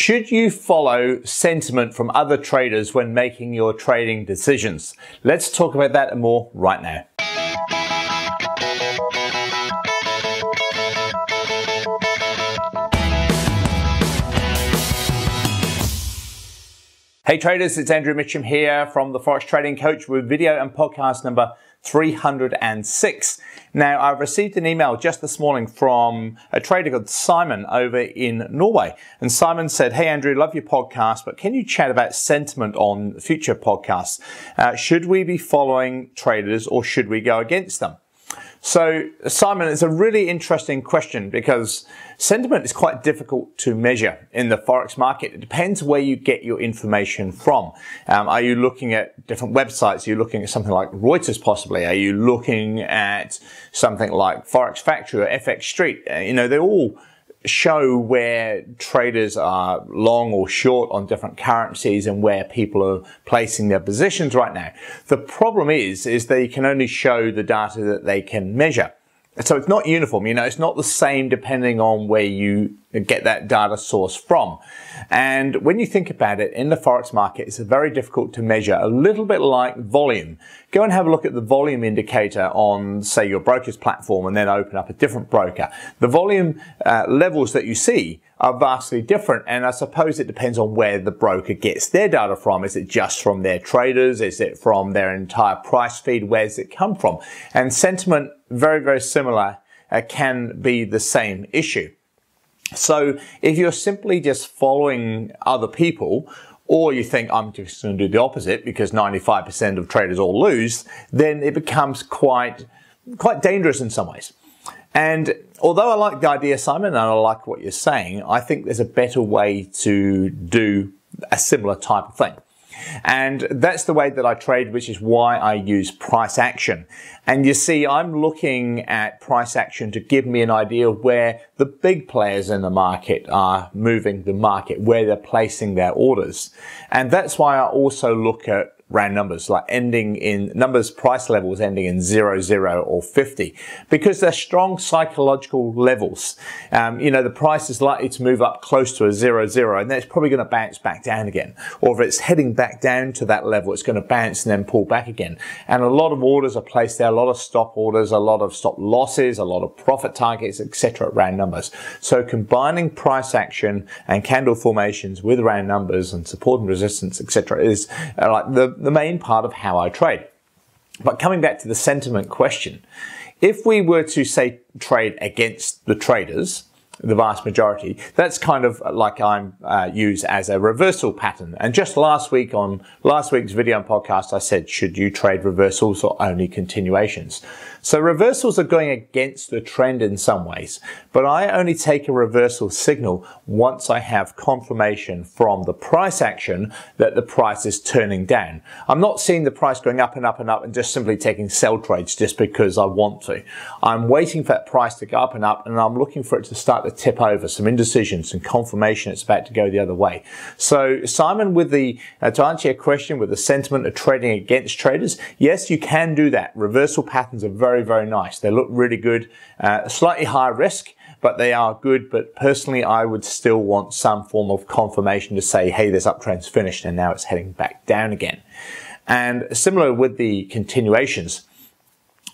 Should you follow sentiment from other traders when making your trading decisions? Let's talk about that and more right now. Hey traders, it's Andrew Mitchem here from the Forex Trading Coach with video and podcast number 306. Now, I've received an email just this morning from a trader called Simon over in Norway. And Simon said, hey Andrew, love your podcast, but can you chat about sentiment on future podcasts? Should we be following traders or should we go against them? So, Simon, it's a really interesting question because sentiment is quite difficult to measure in the Forex market. It depends where you get your information from. Are you looking at different websites? Are you looking at something like Reuters possibly? Are you looking at something like Forex Factory or FX Street? They all show where traders are long or short on different currencies and where people are placing their positions right now. The problem is they can only show the data that they can measure. So it's not uniform, it's not the same depending on where you get that data source from. And when you think about it, in the Forex market, it's very difficult to measure, a little bit like volume. Go and have a look at the volume indicator on, say, your broker's platform and then open up a different broker. The volume levels that you see are vastly different, and I suppose it depends on where the broker gets their data from. Is it just from their traders? Is it from their entire price feed? Where does it come from? And sentiment, very, very similar, can be the same issue. So if you're simply just following other people, or you think I'm just going to do the opposite because 95% of traders all lose, then it becomes quite dangerous in some ways. And although I like the idea, Simon, and I like what you're saying, I think there's a better way to do a similar type of thing. And that's the way that I trade, which is why I use price action. And you see, I'm looking at price action to give me an idea of where the big players in the market are moving the market, where they're placing their orders. And that's why I also look at round numbers, like ending in numbers, price levels ending in 0, 0 or 50, because they're strong psychological levels. The price is likely to move up close to a 0, 0, and then it's probably going to bounce back down again. Or if it's heading back down to that level, it's going to bounce and then pull back again. And a lot of orders are placed there, a lot of stop orders, a lot of stop losses, a lot of profit targets, etc. at round numbers. So combining price action and candle formations with round numbers and support and resistance, etc. is like the main part of how I trade. But coming back to the sentiment question, if we were to say trade against the traders, the vast majority, that's kind of like I'm used as a reversal pattern. And just last week on last week's video and podcast, I said, should you trade reversals or only continuations? So reversals are going against the trend in some ways, but I only take a reversal signal once I have confirmation from the price action that the price is turning down. I'm not seeing the price going up and up and up and just simply taking sell trades just because I want to. I'm waiting for that price to go up and up, and I'm looking for it to start to tip over, some indecision, some confirmation it's about to go the other way. So Simon, with to answer your question, with the sentiment of trading against traders, yes, you can do that. Reversal patterns are very, very nice. They look really good, slightly higher risk, but they are good. But personally, I would still want some form of confirmation to say, hey, this uptrend's finished and now it's heading back down again. And similar with the continuations,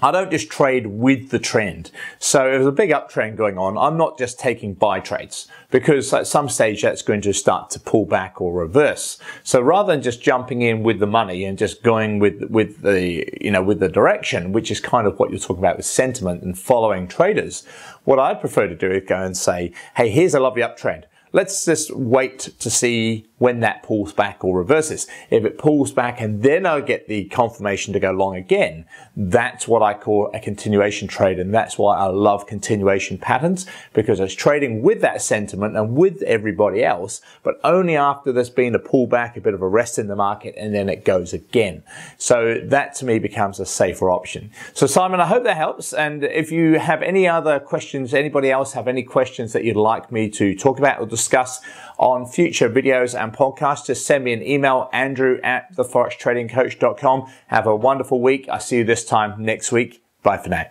I don't just trade with the trend. So if there's a big uptrend going on, I'm not just taking buy trades, because at some stage that's going to start to pull back or reverse. So rather than just jumping in with the money and just going with the direction, which is kind of what you're talking about with sentiment and following traders, what I prefer to do is go and say, hey, here's a lovely uptrend. Let's just wait to see when that pulls back or reverses. If it pulls back and then I get the confirmation to go long again, that's what I call a continuation trade. And that's why I love continuation patterns, because it's trading with that sentiment and with everybody else, but only after there's been a pullback, a bit of a rest in the market, and then it goes again. So that to me becomes a safer option. So Simon, I hope that helps. And if you have any other questions, anybody else have any questions that you'd like me to talk about or discuss on future videos and podcasts, just send me an email, andrew@theforextradingcoach.com. Have a wonderful week. I'll see you this time next week. Bye for now.